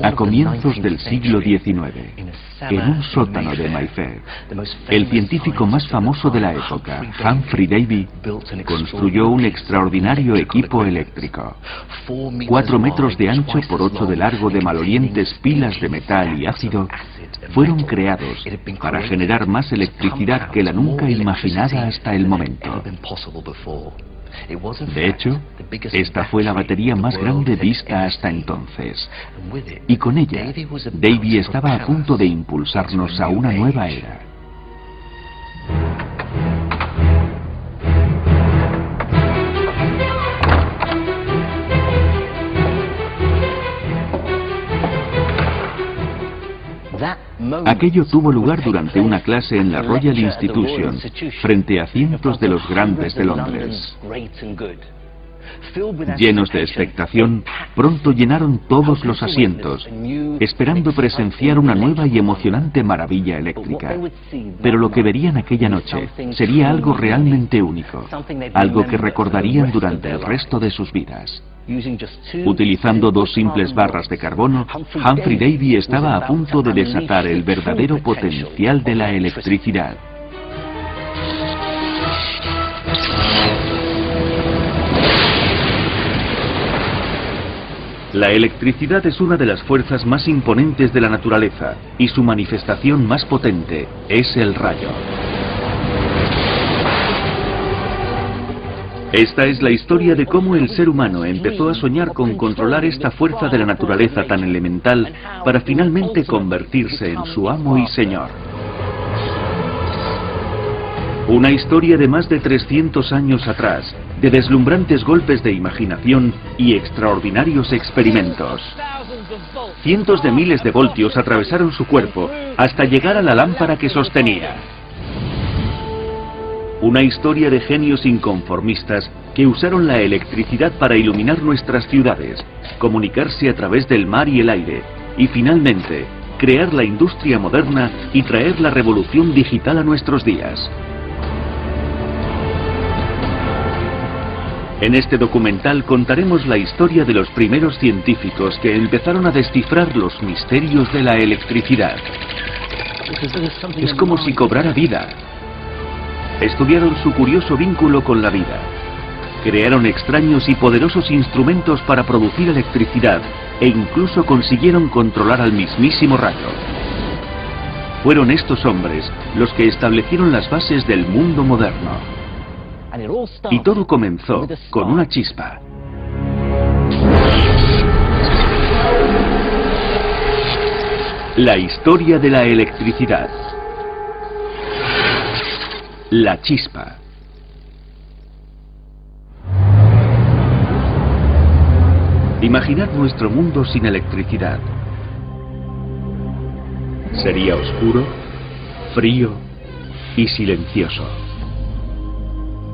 A comienzos del siglo XIX, en un sótano de Mayfair, el científico más famoso de la época, Humphrey Davy, construyó un extraordinario equipo eléctrico. 4 metros de ancho por 8 de largo de malolientes pilas de metal y ácido fueron creados para generar más electricidad que la nunca imaginada hasta el momento. De hecho, esta fue la batería más grande vista hasta entonces. Y con ella, Davy estaba a punto de impulsarnos a una nueva era. Aquello tuvo lugar durante una clase en la Royal Institution, frente a cientos de los grandes de Londres. Llenos de expectación, pronto llenaron todos los asientos, esperando presenciar una nueva y emocionante maravilla eléctrica. Pero lo que verían aquella noche sería algo realmente único, algo que recordarían durante el resto de sus vidas. Utilizando 2 simples barras de carbono, Humphrey Davy estaba a punto de desatar el verdadero potencial de la electricidad. La electricidad es una de las fuerzas más imponentes de la naturaleza, y su manifestación más potente es el rayo. Esta es la historia de cómo el ser humano empezó a soñar con controlar esta fuerza de la naturaleza tan elemental para finalmente convertirse en su amo y señor. Una historia de más de 300 años atrás, de deslumbrantes golpes de imaginación y extraordinarios experimentos. Cientos de miles de voltios atravesaron su cuerpo hasta llegar a la lámpara que sostenía. Una historia de genios inconformistas que usaron la electricidad para iluminar nuestras ciudades, comunicarse a través del mar y el aire, y finalmente, crear la industria moderna y traer la revolución digital a nuestros días. En este documental contaremos la historia de los primeros científicos que empezaron a descifrar los misterios de la electricidad. Es como si cobrara vida. Estudiaron su curioso vínculo con la vida. Crearon extraños y poderosos instrumentos para producir electricidad e incluso consiguieron controlar al mismísimo rayo. Fueron estos hombres los que establecieron las bases del mundo moderno. Y todo comenzó con una chispa. La historia de la electricidad. La chispa. Imaginad nuestro mundo sin electricidad. Sería oscuro, frío y silencioso.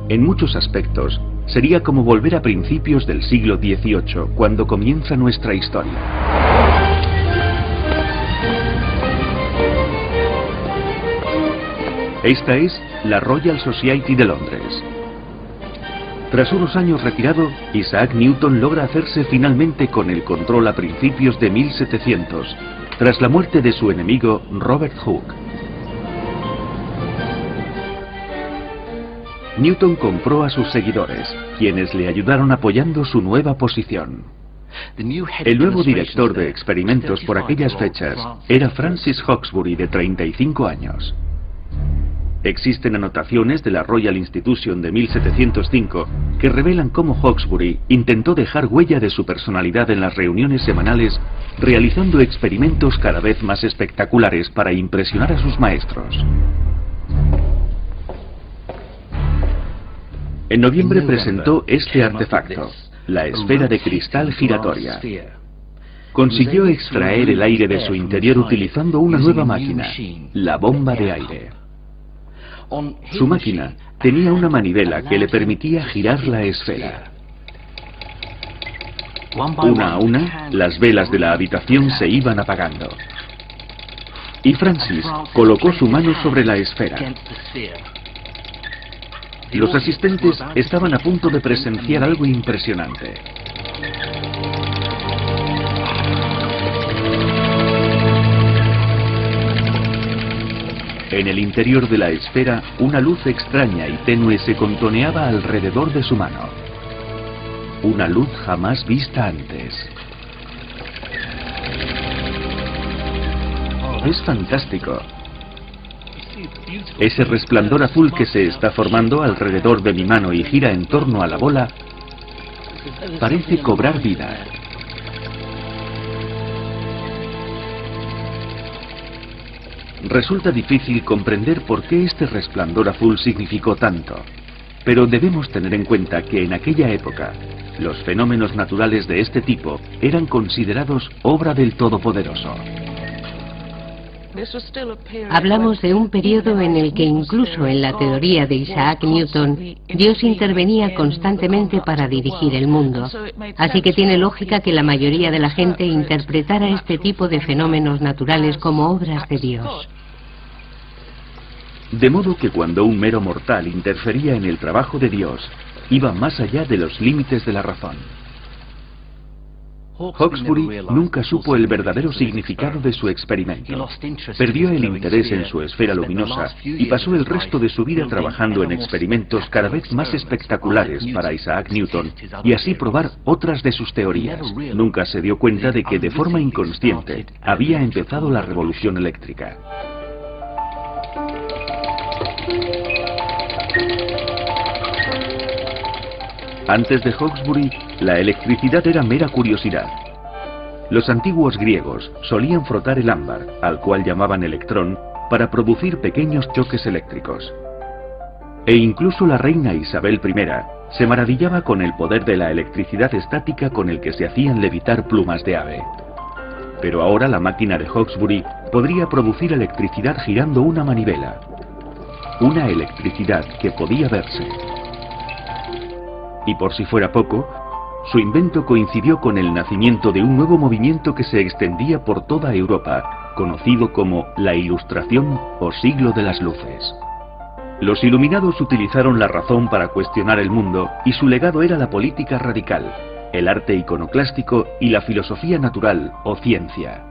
En muchos aspectos, sería como volver a principios del siglo XVIII, cuando comienza nuestra historia. Esta es la Royal Society de Londres. Tras unos años retirado, Isaac Newton logra hacerse finalmente con el control a principios de 1700, tras la muerte de su enemigo Robert Hooke. Newton compró a sus seguidores, quienes le ayudaron apoyando su nueva posición. El nuevo director de experimentos por aquellas fechas era Francis Hawkesbury, de 35 años. Existen anotaciones de la Royal Institution de 1705 que revelan cómo Hawkesbury intentó dejar huella de su personalidad en las reuniones semanales, realizando experimentos cada vez más espectaculares para impresionar a sus maestros. En noviembre presentó este artefacto, la esfera de cristal giratoria. Consiguió extraer el aire de su interior utilizando una nueva máquina, la bomba de aire. Su máquina tenía una manivela que le permitía girar la esfera. Una a una, las velas de la habitación se iban apagando. Y Francis colocó su mano sobre la esfera. Los asistentes estaban a punto de presenciar algo impresionante. En el interior de la esfera, una luz extraña y tenue se contoneaba alrededor de su mano. Una luz jamás vista antes. Es fantástico. Ese resplandor azul que se está formando alrededor de mi mano y gira en torno a la bola, parece cobrar vida. Resulta difícil comprender por qué este resplandor azul significó tanto, pero debemos tener en cuenta que en aquella época, los fenómenos naturales de este tipo eran considerados obra del Todopoderoso. Hablamos de un periodo en el que incluso en la teoría de Isaac Newton, Dios intervenía constantemente para dirigir el mundo. Así que tiene lógica que la mayoría de la gente interpretara este tipo de fenómenos naturales como obras de Dios. De modo que cuando un mero mortal interfería en el trabajo de Dios, iba más allá de los límites de la razón. Hawkesbury nunca supo el verdadero significado de su experimento. Perdió el interés en su esfera luminosa y pasó el resto de su vida trabajando en experimentos cada vez más espectaculares para Isaac Newton y así probar otras de sus teorías. Nunca se dio cuenta de que de forma inconsciente había empezado la revolución eléctrica. Antes de Hawkesbury, la electricidad era mera curiosidad. Los antiguos griegos solían frotar el ámbar, al cual llamaban electrón, para producir pequeños choques eléctricos. E incluso la reina Isabel I se maravillaba con el poder de la electricidad estática con el que se hacían levitar plumas de ave. Pero ahora la máquina de Hawkesbury podría producir electricidad girando una manivela. Una electricidad que podía verse. Y por si fuera poco, su invento coincidió con el nacimiento de un nuevo movimiento que se extendía por toda Europa, conocido como la Ilustración o Siglo de las Luces. Los iluminados utilizaron la razón para cuestionar el mundo y su legado era la política radical, el arte iconoclástico y la filosofía natural o ciencia.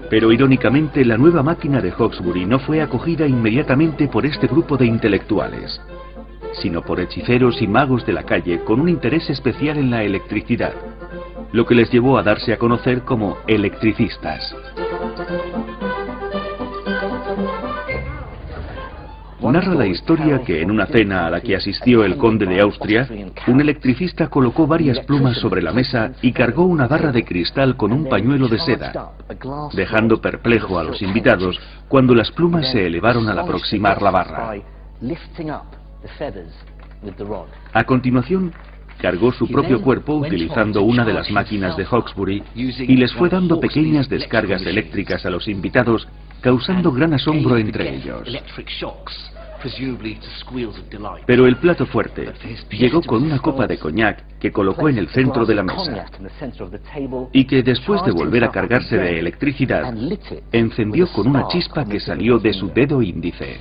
Pero irónicamente, la nueva máquina de Hawkesbury no fue acogida inmediatamente por este grupo de intelectuales, sino por hechiceros y magos de la calle con un interés especial en la electricidad, lo que les llevó a darse a conocer como electricistas. Narra la historia que en una cena a la que asistió el conde de Austria, un electricista colocó varias plumas sobre la mesa y cargó una barra de cristal con un pañuelo de seda, dejando perplejo a los invitados cuando las plumas se elevaron al aproximar la barra. A continuación, cargó su propio cuerpo utilizando una de las máquinas de Hawkesbury y les fue dando pequeñas descargas eléctricas a los invitados, causando gran asombro entre ellos. Pero el plato fuerte llegó con una copa de coñac que colocó en el centro de la mesa y que después de volver a cargarse de electricidad, encendió con una chispa que salió de su dedo índice.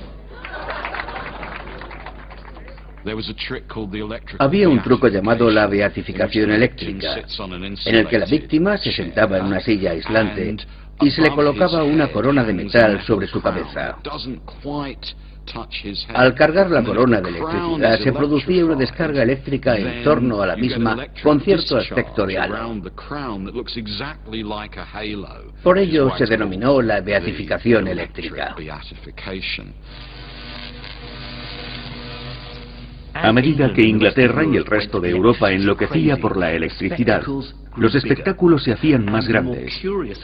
Había un truco llamado la beatificación eléctrica, en el que la víctima se sentaba en una silla aislante y se le colocaba una corona de metal sobre su cabeza. Al cargar la corona de electricidad se producía una descarga eléctrica en torno a la misma con cierto aspecto real. Por ello se denominó la beatificación eléctrica. A medida que Inglaterra y el resto de Europa enloquecía por la electricidad, los espectáculos se hacían más grandes,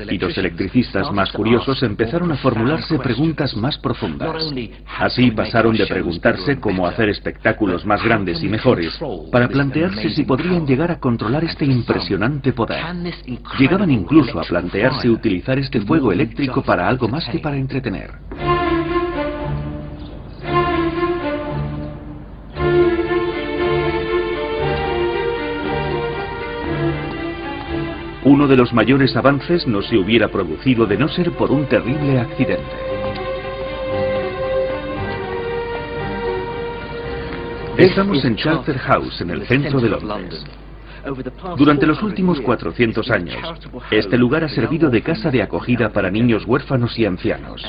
y los electricistas más curiosos empezaron a formularse preguntas más profundas. Así pasaron de preguntarse cómo hacer espectáculos más grandes y mejores, para plantearse si podrían llegar a controlar este impresionante poder. Llegaban incluso a plantearse utilizar este fuego eléctrico para algo más que para entretener. Uno de los mayores avances no se hubiera producido de no ser por un terrible accidente. Estamos en Charterhouse, en el centro de Londres. Durante los últimos 400 años, este lugar ha servido de casa de acogida para niños huérfanos y ancianos.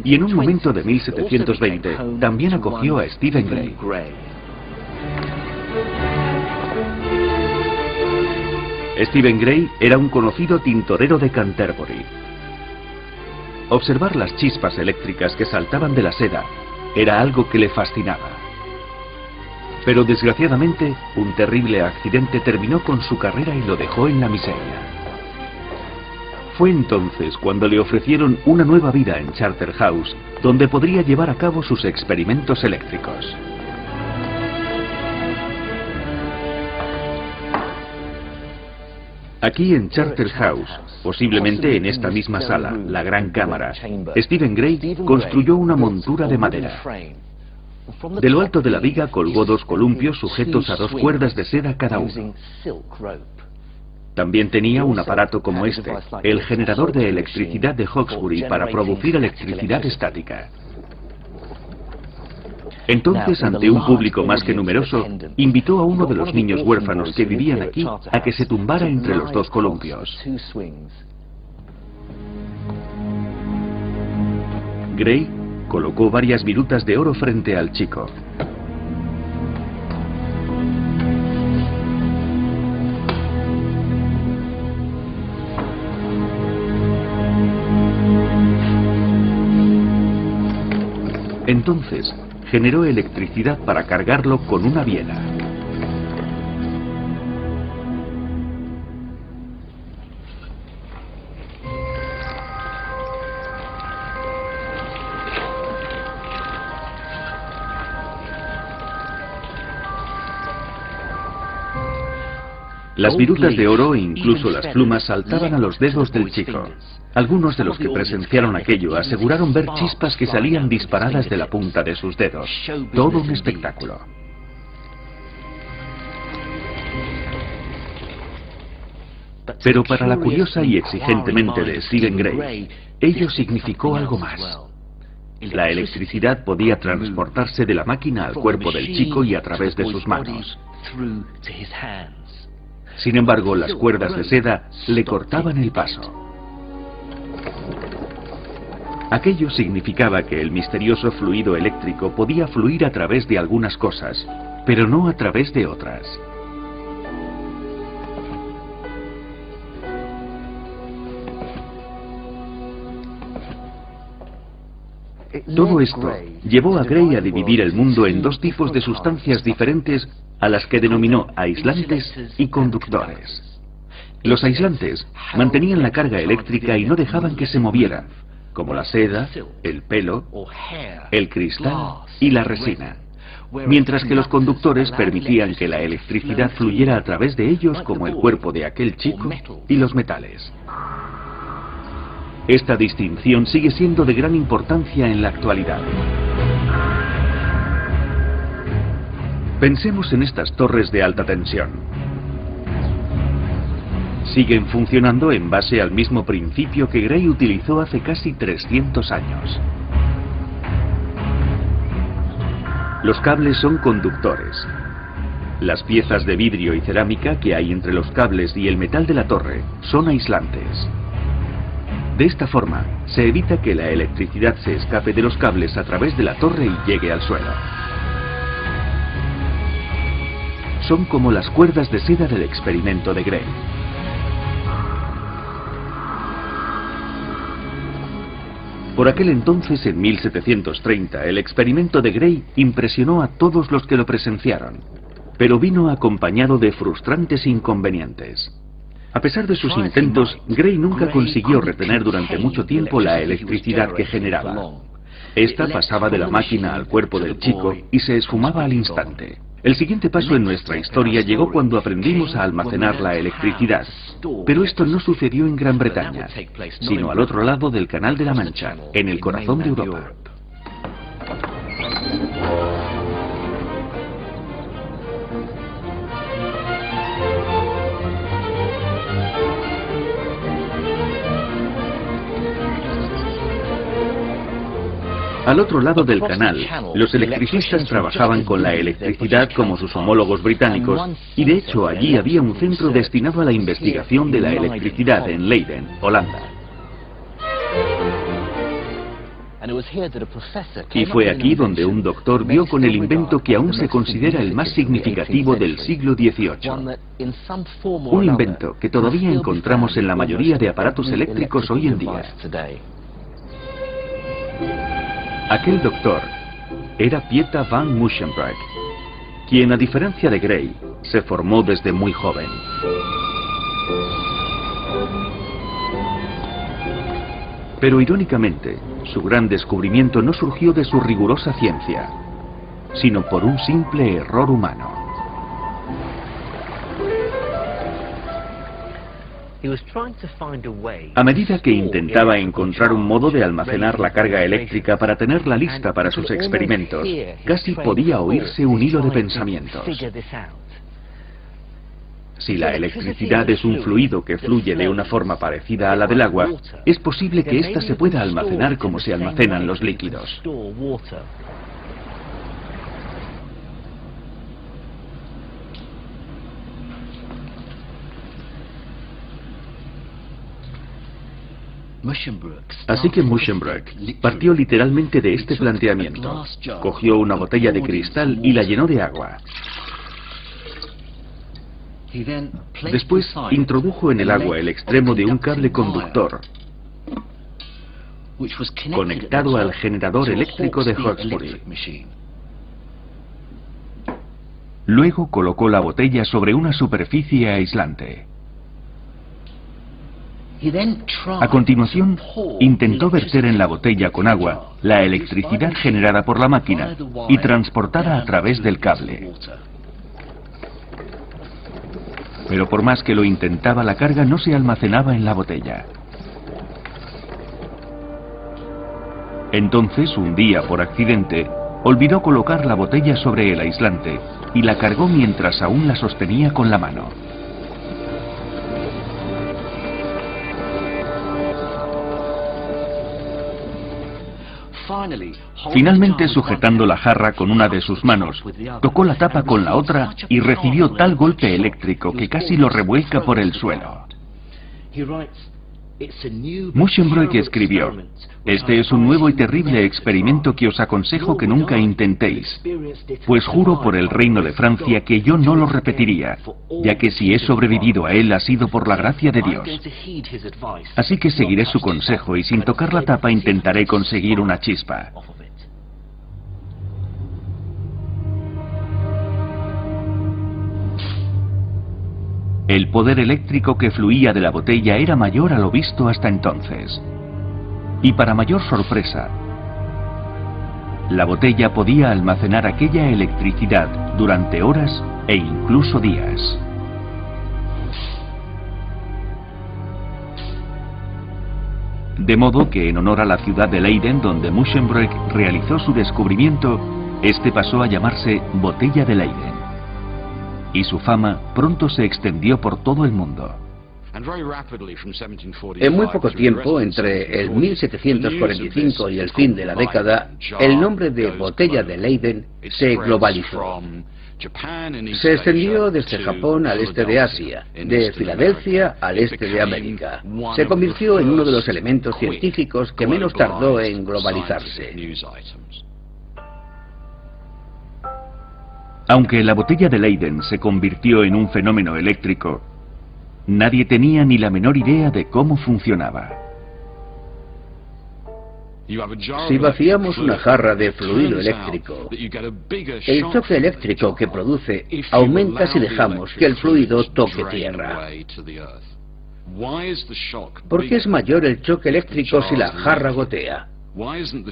Y en un momento de 1720, también acogió a Stephen Gray. Stephen Gray era un conocido tintorero de Canterbury. Observar las chispas eléctricas que saltaban de la seda era algo que le fascinaba. Pero desgraciadamente, un terrible accidente terminó con su carrera y lo dejó en la miseria. Fue entonces cuando le ofrecieron una nueva vida en Charterhouse, donde podría llevar a cabo sus experimentos eléctricos. Aquí en Charterhouse, posiblemente en esta misma sala, la Gran Cámara, Stephen Gray construyó una montura de madera. De lo alto de la viga colgó 2 columpios sujetos a 2 cuerdas de seda cada uno. También tenía un aparato como este, el generador de electricidad de Hawkesbury, para producir electricidad estática. Entonces, ante un público más que numeroso, invitó a uno de los niños huérfanos que vivían aquí a que se tumbara entre los 2 columpios. Gray colocó varias virutas de oro frente al chico. Entonces, generó electricidad para cargarlo con una biela. Las virutas de oro e incluso las plumas saltaban a los dedos del chico. Algunos de los que presenciaron aquello aseguraron ver chispas que salían disparadas de la punta de sus dedos. Todo un espectáculo. Pero para la curiosa y exigente mente de Stephen Gray, ello significó algo más. La electricidad podía transportarse de la máquina al cuerpo del chico y a través de sus manos. Sin embargo, las cuerdas de seda le cortaban el paso. Aquello significaba que el misterioso fluido eléctrico podía fluir a través de algunas cosas, pero no a través de otras. Todo esto llevó a Gray a dividir el mundo en 2 tipos de sustancias diferentes, a las que denominó aislantes y conductores. Los aislantes mantenían la carga eléctrica y no dejaban que se moviera, como la seda, el pelo, el cristal y la resina, mientras que los conductores permitían que la electricidad fluyera a través de ellos, como el cuerpo de aquel chico y los metales. Esta distinción sigue siendo de gran importancia en la actualidad. Pensemos en estas torres de alta tensión. Siguen funcionando en base al mismo principio que Gray utilizó hace casi 300 años. Los cables son conductores. Las piezas de vidrio y cerámica que hay entre los cables y el metal de la torre son aislantes. De esta forma, se evita que la electricidad se escape de los cables a través de la torre y llegue al suelo. Son como las cuerdas de seda del experimento de Gray. Por aquel entonces, en 1730, el experimento de Gray impresionó a todos los que lo presenciaron, pero vino acompañado de frustrantes inconvenientes. A pesar de sus intentos, Gray nunca consiguió retener durante mucho tiempo la electricidad que generaba. Esta pasaba de la máquina al cuerpo del chico y se esfumaba al instante. El siguiente paso en nuestra historia llegó cuando aprendimos a almacenar la electricidad, pero esto no sucedió en Gran Bretaña, sino al otro lado del Canal de la Mancha, en el corazón de Europa. Al otro lado del canal, los electricistas trabajaban con la electricidad como sus homólogos británicos, y de hecho allí había un centro destinado a la investigación de la electricidad en Leiden, Holanda. Y fue aquí donde un doctor vio con el invento que aún se considera el más significativo del siglo XVIII. Un invento que todavía encontramos en la mayoría de aparatos eléctricos hoy en día. Aquel doctor era Pieter van Musschenbroek, quien, a diferencia de Gray, se formó desde muy joven. Pero irónicamente, su gran descubrimiento no surgió de su rigurosa ciencia, sino por un simple error humano. A medida que intentaba encontrar un modo de almacenar la carga eléctrica para tenerla lista para sus experimentos, casi podía oírse un hilo de pensamientos. Si la electricidad es un fluido que fluye de una forma parecida a la del agua, es posible que ésta se pueda almacenar como se almacenan los líquidos. Así que Musschenbroek partió literalmente de este planteamiento. Cogió una botella de cristal y la llenó de agua. Después introdujo en el agua el extremo de un cable conductor conectado al generador eléctrico de Hawkesbury. Luego colocó la botella sobre una superficie aislante. A continuación, intentó verter en la botella con agua la electricidad generada por la máquina y transportada a través del cable. Pero por más que lo intentaba, la carga no se almacenaba en la botella. Entonces, un día, por accidente, olvidó colocar la botella sobre el aislante y la cargó mientras aún la sostenía con la mano. Finalmente, sujetando la jarra con una de sus manos, tocó la tapa con la otra y recibió tal golpe eléctrico que casi lo revuelca por el suelo. Musschenbroek escribió: "Este es un nuevo y terrible experimento que os aconsejo que nunca intentéis, pues juro por el reino de Francia que yo no lo repetiría, ya que si he sobrevivido a él ha sido por la gracia de Dios. Así que seguiré su consejo y sin tocar la tapa intentaré conseguir una chispa". El poder eléctrico que fluía de la botella era mayor a lo visto hasta entonces. Y para mayor sorpresa, la botella podía almacenar aquella electricidad durante horas e incluso días. De modo que, en honor a la ciudad de Leiden, donde Musschenbroek realizó su descubrimiento, este pasó a llamarse Botella de Leiden. Y su fama pronto se extendió por todo el mundo. En muy poco tiempo, entre el 1745 y el fin de la década, el nombre de Botella de Leiden se globalizó. Se extendió desde Japón al este de Asia, de Filadelfia al este de América. Se convirtió en uno de los elementos científicos que menos tardó en globalizarse. Aunque la botella de Leiden se convirtió en un fenómeno eléctrico, nadie tenía ni la menor idea de cómo funcionaba. Si vaciamos una jarra de fluido eléctrico, el choque eléctrico que produce aumenta si dejamos que el fluido toque tierra. ¿Por qué es mayor el choque eléctrico si la jarra gotea?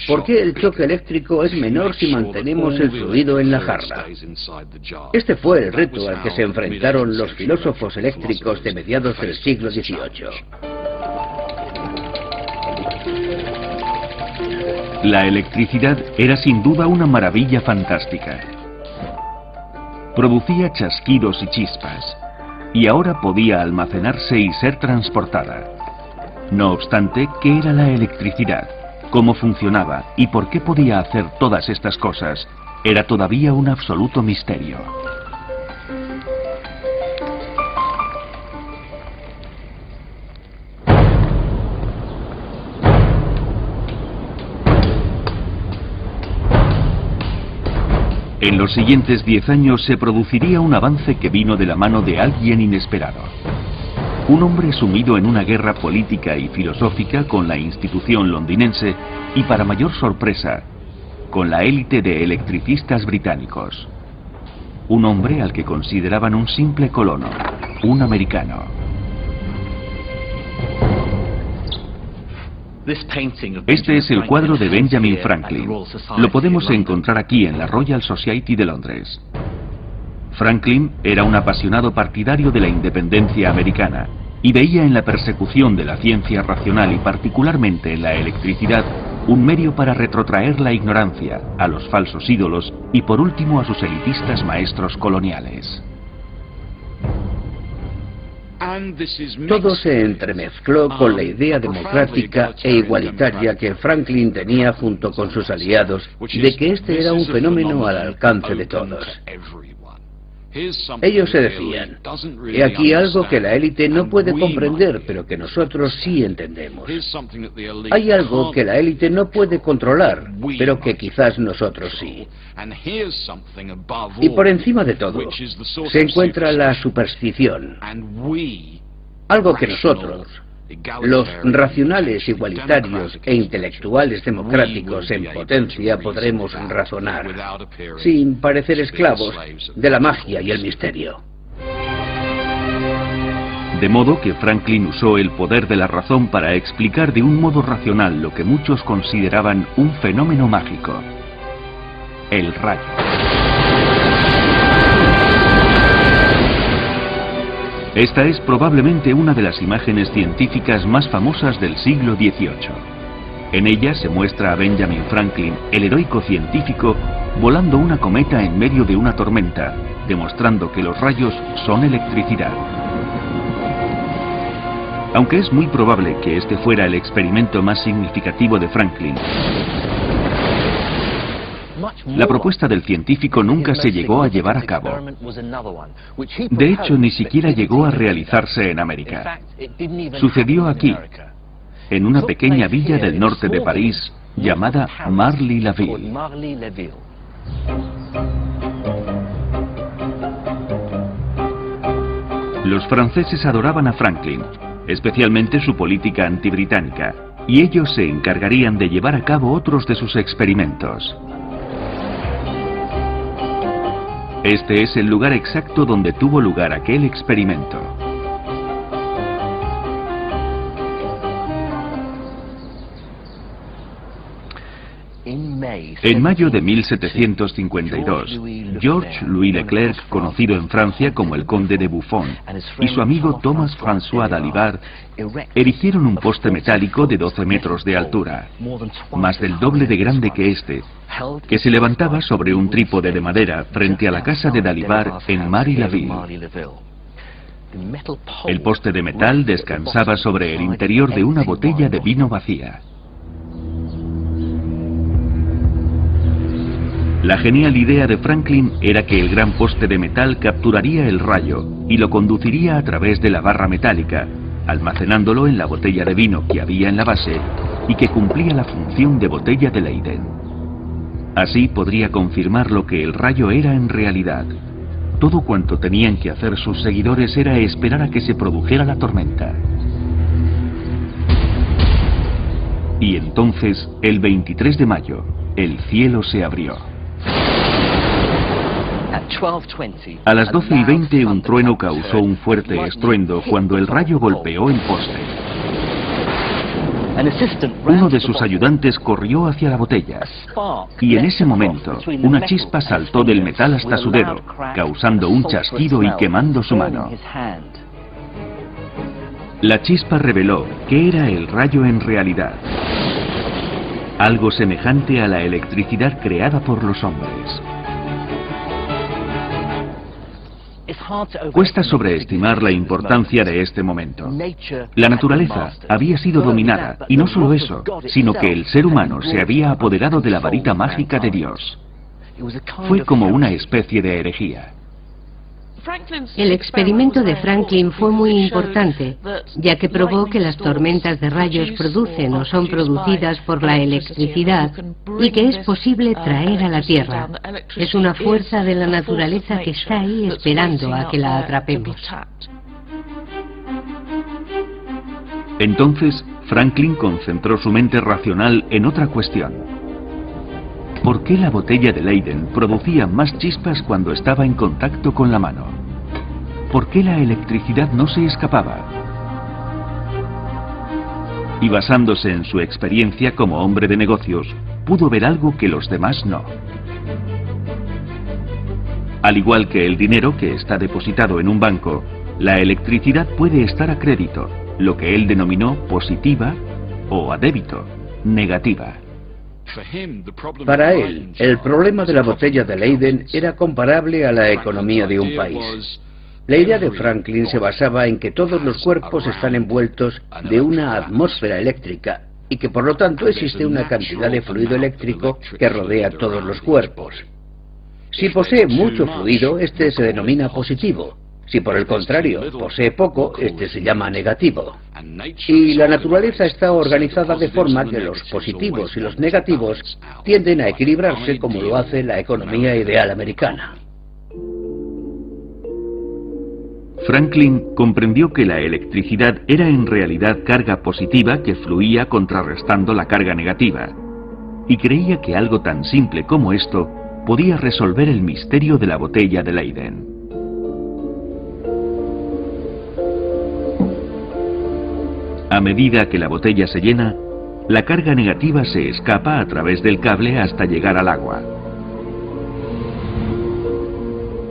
¿Por qué el choque eléctrico es menor si mantenemos el fluido en la jarra? Este fue el reto al que se enfrentaron los filósofos eléctricos de mediados del siglo XVIII. La electricidad era sin duda una maravilla fantástica. Producía chasquidos y chispas, y ahora podía almacenarse y ser transportada. No obstante, ¿qué era la electricidad? Cómo funcionaba y por qué podía hacer todas estas cosas era todavía un absoluto misterio. En los siguientes 10 años se produciría un avance que vino de la mano de alguien inesperado. Un hombre sumido en una guerra política y filosófica con la institución londinense y, para mayor sorpresa, con la élite de electricistas británicos. Un hombre al que consideraban un simple colono, un americano. Este es el cuadro de Benjamin Franklin. Lo podemos encontrar aquí en la Royal Society de Londres. Franklin era un apasionado partidario de la independencia americana y veía en la persecución de la ciencia racional y particularmente en la electricidad un medio para retrotraer la ignorancia, a los falsos ídolos y por último a sus elitistas maestros coloniales. Todo se entremezcló con la idea democrática e igualitaria que Franklin tenía junto con sus aliados de que este era un fenómeno al alcance de todos. Ellos se decían, he aquí algo que la élite no puede comprender, pero que nosotros sí entendemos. Hay algo que la élite no puede controlar, pero que quizás nosotros sí. Y por encima de todo, se encuentra la superstición, algo que nosotros, los racionales, igualitarios e intelectuales democráticos en potencia, podremos razonar, sin parecer esclavos de la magia y el misterio. De modo que Franklin usó el poder de la razón para explicar de un modo racional lo que muchos consideraban un fenómeno mágico: el rayo. Esta es probablemente una de las imágenes científicas más famosas del siglo XVIII. En ella se muestra a Benjamin Franklin, el heroico científico, volando una cometa en medio de una tormenta, demostrando que los rayos son electricidad. Aunque es muy probable que este fuera el experimento más significativo de Franklin, la propuesta del científico nunca se llegó a llevar a cabo. De hecho, ni siquiera llegó a realizarse en América. Sucedió aquí, en una pequeña villa del norte de París llamada Marly-la-Ville. Los franceses adoraban a Franklin, especialmente su política antibritánica, y ellos se encargarían de llevar a cabo otros de sus experimentos. Este es el lugar exacto donde tuvo lugar aquel experimento. En mayo de 1752, Georges Louis Leclerc, conocido en Francia como el Conde de Buffon, y su amigo Thomas François d'Alibard erigieron un poste metálico de 12 metros de altura, más del doble de grande que este, que se levantaba sobre un trípode de madera frente a la casa de d'Alibard en Marly-la-Ville. El poste de metal descansaba sobre el interior de una botella de vino vacía. La genial idea de Franklin era que el gran poste de metal capturaría el rayo y lo conduciría a través de la barra metálica, almacenándolo en la botella de vino que había en la base y que cumplía la función de botella de Leyden. Así podría confirmar lo que el rayo era en realidad. Todo cuanto tenían que hacer sus seguidores era esperar a que se produjera la tormenta. Y entonces, el 23 de mayo, el cielo se abrió. A las 12:20 un trueno causó un fuerte estruendo cuando el rayo golpeó el poste. Uno de sus ayudantes corrió hacia la botella y en ese momento una chispa saltó del metal hasta su dedo, causando un chasquido y quemando su mano. La chispa reveló que era el rayo en realidad, algo semejante a la electricidad creada por los hombres. Cuesta sobreestimar la importancia de este momento. La naturaleza había sido dominada, y no solo eso, sino que el ser humano se había apoderado de la varita mágica de Dios. Fue como una especie de herejía. El experimento de Franklin fue muy importante, ya que probó que las tormentas de rayos producen o son producidas por la electricidad y que es posible traer a la Tierra. Es una fuerza de la naturaleza que está ahí esperando a que la atrapemos. Entonces, Franklin concentró su mente racional en otra cuestión. ¿Por qué la botella de Leyden producía más chispas cuando estaba en contacto con la mano? ¿Por qué la electricidad no se escapaba? Y basándose en su experiencia como hombre de negocios, pudo ver algo que los demás no. Al igual que el dinero que está depositado en un banco, la electricidad puede estar a crédito, lo que él denominó positiva, o a débito, negativa. Para él, el problema de la botella de Leyden era comparable a la economía de un país. La idea de Franklin se basaba en que todos los cuerpos están envueltos de una atmósfera eléctrica y que por lo tanto existe una cantidad de fluido eléctrico que rodea todos los cuerpos. Si posee mucho fluido, este se denomina positivo. Si por el contrario posee poco, este se llama negativo. Y la naturaleza está organizada de forma que los positivos y los negativos tienden a equilibrarse como lo hace la economía ideal americana. Franklin comprendió que la electricidad era en realidad carga positiva que fluía contrarrestando la carga negativa, y creía que algo tan simple como esto podía resolver el misterio de la botella de Leyden. A medida que la botella se llena, la carga negativa se escapa a través del cable hasta llegar al agua.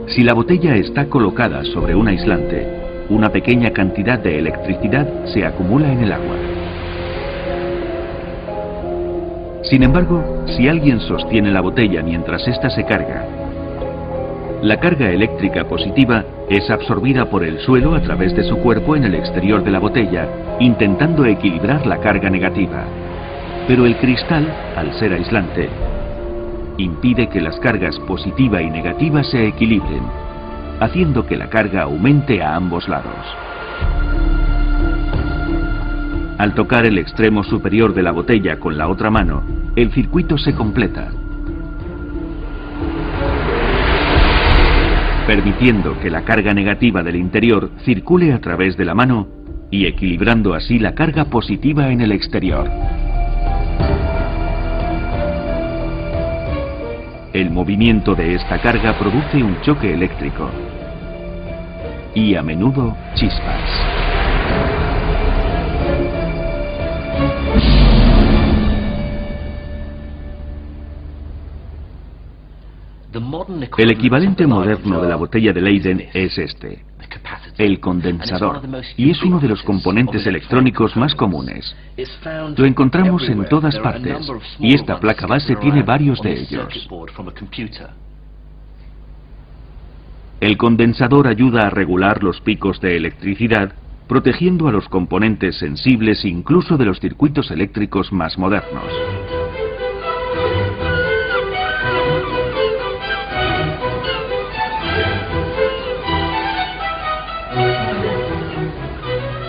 Si la botella está colocada sobre un aislante, una pequeña cantidad de electricidad se acumula en el agua. Sin embargo, si alguien sostiene la botella mientras ésta se carga, la carga eléctrica positiva es absorbida por el suelo a través de su cuerpo en el exterior de la botella, intentando equilibrar la carga negativa. Pero el cristal, al ser aislante, impide que las cargas positiva y negativa se equilibren, haciendo que la carga aumente a ambos lados. Al tocar el extremo superior de la botella con la otra mano, el circuito se completa, permitiendo que la carga negativa del interior circule a través de la mano y equilibrando así la carga positiva en el exterior. El movimiento de esta carga produce un choque eléctrico y a menudo chispas. El equivalente moderno de la botella de Leyden es este, el condensador, y es uno de los componentes electrónicos más comunes. Lo encontramos en todas partes, y esta placa base tiene varios de ellos. El condensador ayuda a regular los picos de electricidad, protegiendo a los componentes sensibles incluso de los circuitos eléctricos más modernos.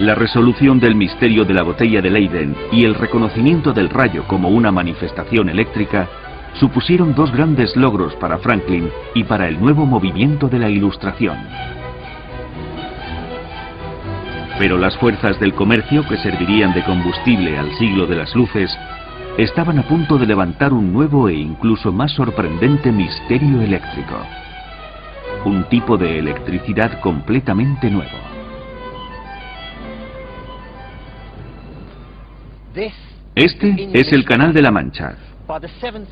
La resolución del misterio de la botella de Leyden y el reconocimiento del rayo como una manifestación eléctrica supusieron dos grandes logros para Franklin y para el nuevo movimiento de la Ilustración. Pero las fuerzas del comercio que servirían de combustible al siglo de las luces estaban a punto de levantar un nuevo e incluso más sorprendente misterio eléctrico. Un tipo de electricidad completamente nuevo. Este es el Canal de la Mancha.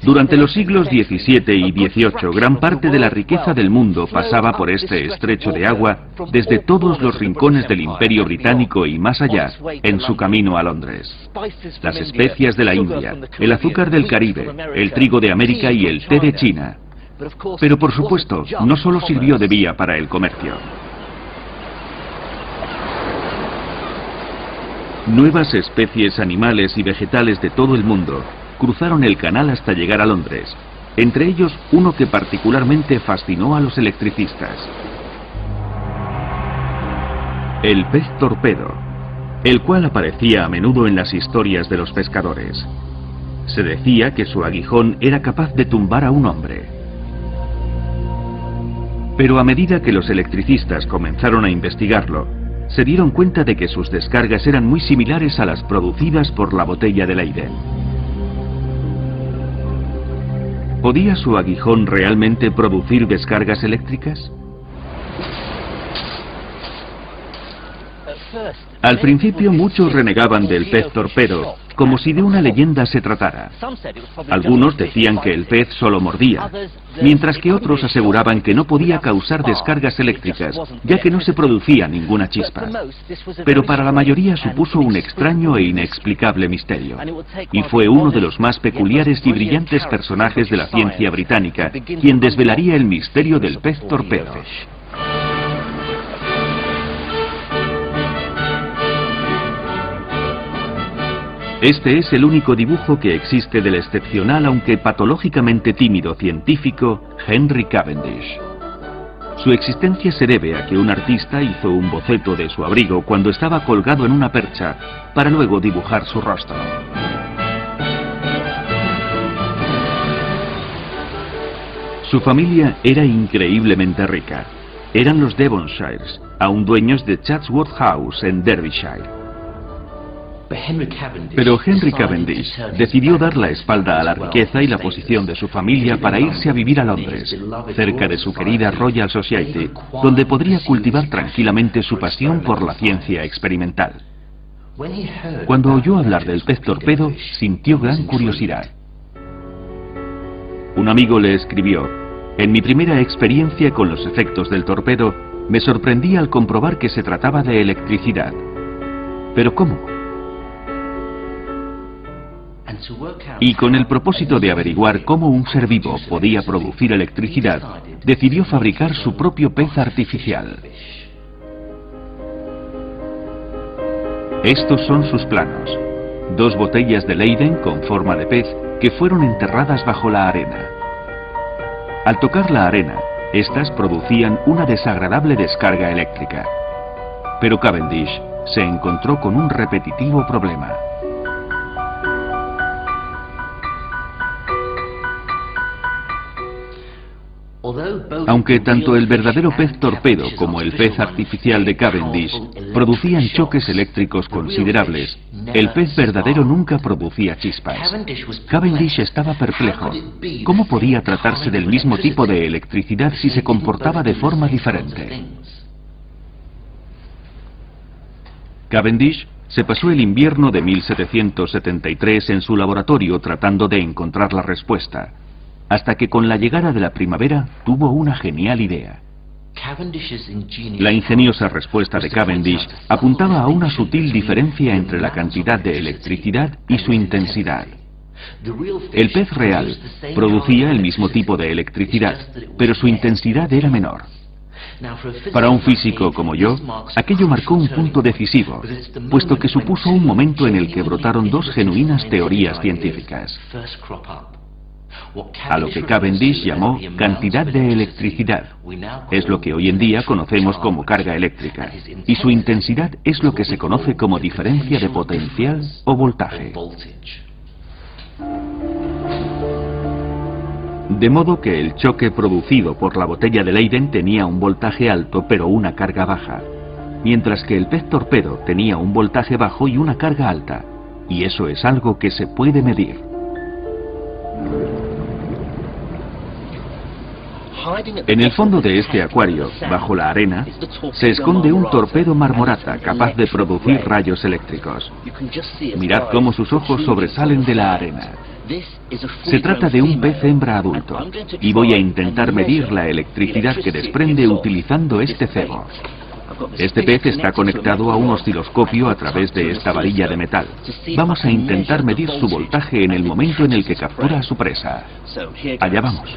Durante los siglos XVII y XVIII, gran parte de la riqueza del mundo pasaba por este estrecho de agua desde todos los rincones del Imperio Británico y más allá, en su camino a Londres. Las especias de la India, el azúcar del Caribe, el trigo de América y el té de China. Pero por supuesto, no solo sirvió de vía para el comercio. Nuevas especies animales y vegetales de todo el mundo cruzaron el canal hasta llegar a Londres, entre ellos uno que particularmente fascinó a los electricistas: el pez torpedo, el cual aparecía a menudo en las historias de los pescadores. Se decía que su aguijón era capaz de tumbar a un hombre. Pero a medida que los electricistas comenzaron a investigarlo, se dieron cuenta de que sus descargas eran muy similares a las producidas por la botella de Leyden. ¿Podía su aguijón realmente producir descargas eléctricas? Al principio muchos renegaban del pez torpedo, como si de una leyenda se tratara. Algunos decían que el pez solo mordía, mientras que otros aseguraban que no podía causar descargas eléctricas, ya que no se producía ninguna chispa. Pero para la mayoría supuso un extraño e inexplicable misterio, y fue uno de los más peculiares y brillantes personajes de la ciencia británica quien desvelaría el misterio del pez torpedo. Este es el único dibujo que existe del excepcional, aunque patológicamente tímido científico Henry Cavendish. Su existencia se debe a que un artista hizo un boceto de su abrigo cuando estaba colgado en una percha, para luego dibujar su rostro. Su familia era increíblemente rica. Eran los Devonshires, aún dueños de Chatsworth House en Derbyshire. Pero Henry Cavendish decidió dar la espalda a la riqueza y la posición de su familia para irse a vivir a Londres, cerca de su querida Royal Society, donde podría cultivar tranquilamente su pasión por la ciencia experimental. Cuando oyó hablar del pez torpedo, sintió gran curiosidad. Un amigo le escribió: «En mi primera experiencia con los efectos del torpedo, me sorprendí al comprobar que se trataba de electricidad. ¿Pero cómo?». Y con el propósito de averiguar cómo un ser vivo podía producir electricidad, decidió fabricar su propio pez artificial. Estos son sus planos: 2 botellas de Leyden con forma de pez que fueron enterradas bajo la arena. Al tocar la arena, estas producían una desagradable descarga eléctrica. Pero Cavendish se encontró con un repetitivo problema. Aunque tanto el verdadero pez torpedo como el pez artificial de Cavendish producían choques eléctricos considerables, el pez verdadero nunca producía chispas. Cavendish estaba perplejo. ¿Cómo podía tratarse del mismo tipo de electricidad si se comportaba de forma diferente? Cavendish se pasó el invierno de 1773 en su laboratorio tratando de encontrar la respuesta, hasta que con la llegada de la primavera tuvo una genial idea. La ingeniosa respuesta de Cavendish apuntaba a una sutil diferencia entre la cantidad de electricidad y su intensidad. El pez real producía el mismo tipo de electricidad, pero su intensidad era menor. Para un físico como yo, aquello marcó un punto decisivo, puesto que supuso un momento en el que brotaron 2 genuinas teorías científicas. A lo que Cavendish llamó cantidad de electricidad, es lo que hoy en día conocemos como carga eléctrica, y su intensidad es lo que se conoce como diferencia de potencial o voltaje. De modo que el choque producido por la botella de Leyden tenía un voltaje alto pero una carga baja, mientras que el pez torpedo tenía un voltaje bajo y una carga alta, y eso es algo que se puede medir. En el fondo de este acuario, bajo la arena, se esconde un torpedo marmorata capaz de producir rayos eléctricos. Mirad cómo sus ojos sobresalen de la arena. Se trata de un pez hembra adulto, y voy a intentar medir la electricidad que desprende utilizando este cebo. Este pez está conectado a un osciloscopio a través de esta varilla de metal. Vamos a intentar medir su voltaje en el momento en el que captura a su presa. Allá vamos.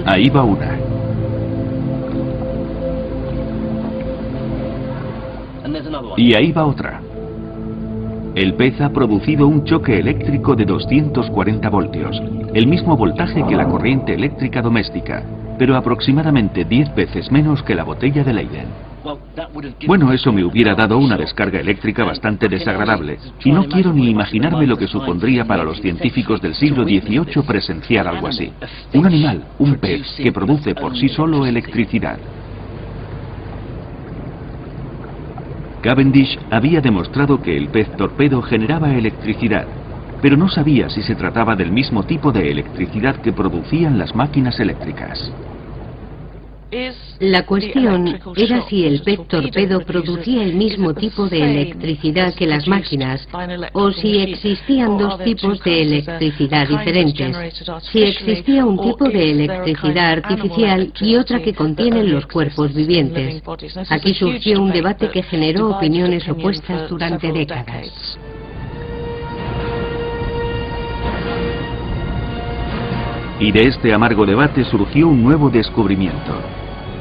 Ahí va una. Y ahí va otra. El pez ha producido un choque eléctrico de 240 voltios, el mismo voltaje que la corriente eléctrica doméstica, pero aproximadamente 10 veces menos que la botella de Leyden. Bueno, eso me hubiera dado una descarga eléctrica bastante desagradable, y no quiero ni imaginarme lo que supondría para los científicos del siglo XVIII presenciar algo así. Un animal, un pez, que produce por sí solo electricidad. Cavendish había demostrado que el pez torpedo generaba electricidad, pero no sabía si se trataba del mismo tipo de electricidad que producían las máquinas eléctricas. La cuestión era si el pez torpedo producía el mismo tipo de electricidad que las máquinas, o si existían dos tipos de electricidad diferentes, si existía un tipo de electricidad artificial y otra que contienen los cuerpos vivientes. Aquí surgió un debate que generó opiniones opuestas durante décadas. Y de este amargo debate surgió un nuevo descubrimiento.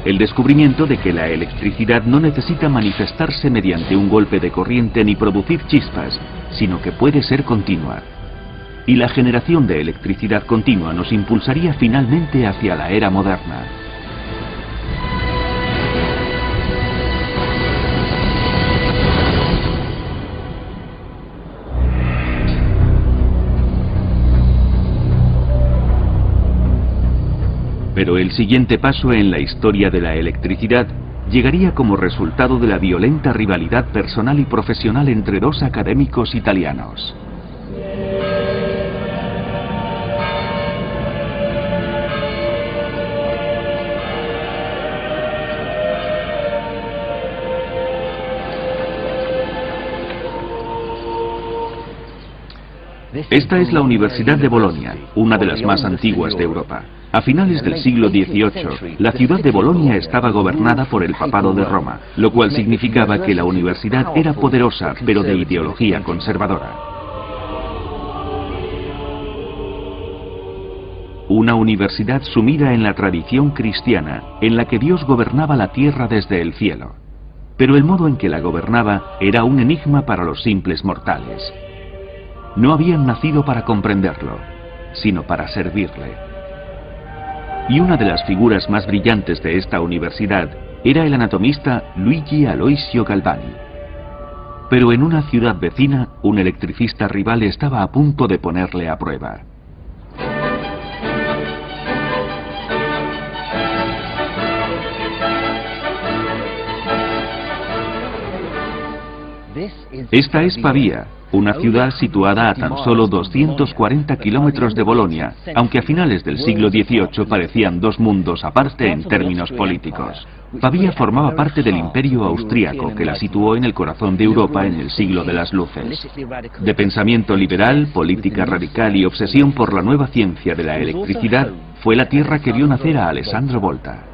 El descubrimiento de que la electricidad no necesita manifestarse mediante un golpe de corriente ni producir chispas, sino que puede ser continua. Y la generación de electricidad continua nos impulsaría finalmente hacia la era moderna. Pero el siguiente paso en la historia de la electricidad llegaría como resultado de la violenta rivalidad personal y profesional entre dos académicos italianos. Esta es la Universidad de Bolonia, una de las más antiguas de Europa. A finales del siglo XVIII, la ciudad de Bolonia estaba gobernada por el Papado de Roma, lo cual significaba que la universidad era poderosa, pero de ideología conservadora. Una universidad sumida en la tradición cristiana, en la que Dios gobernaba la tierra desde el cielo. Pero el modo en que la gobernaba era un enigma para los simples mortales. No habían nacido para comprenderlo, sino para servirle. Y una de las figuras más brillantes de esta universidad era el anatomista Luigi Aloisio Galvani. Pero en una ciudad vecina, un electricista rival estaba a punto de ponerle a prueba. Esta es Pavía, una ciudad situada a tan solo 240 kilómetros de Bolonia, aunque a finales del siglo XVIII parecían dos mundos aparte en términos políticos. Pavía formaba parte del Imperio Austríaco, que la situó en el corazón de Europa en el siglo de las luces. De pensamiento liberal, política radical y obsesión por la nueva ciencia de la electricidad, fue la tierra que vio nacer a Alessandro Volta.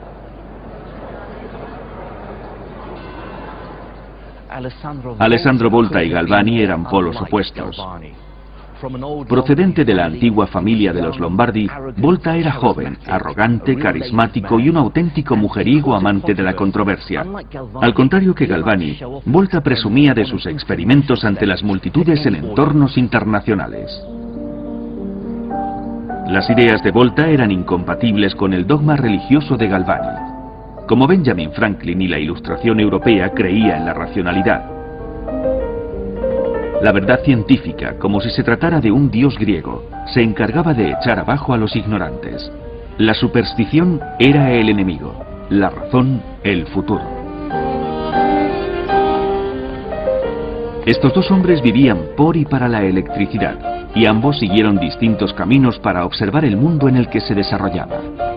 Alessandro Volta y Galvani eran polos opuestos. Procedente de la antigua familia de los Lombardi, Volta era joven, arrogante, carismático y un auténtico mujeriego amante de la controversia. Al contrario que Galvani, Volta presumía de sus experimentos ante las multitudes en entornos internacionales. Las ideas de Volta eran incompatibles con el dogma religioso de Galvani. Como Benjamin Franklin y la Ilustración europea, creía en la racionalidad. La verdad científica, como si se tratara de un dios griego, se encargaba de echar abajo a los ignorantes. La superstición era el enemigo, la razón el futuro. Estos dos hombres vivían por y para la electricidad, y ambos siguieron distintos caminos para observar el mundo en el que se desarrollaba.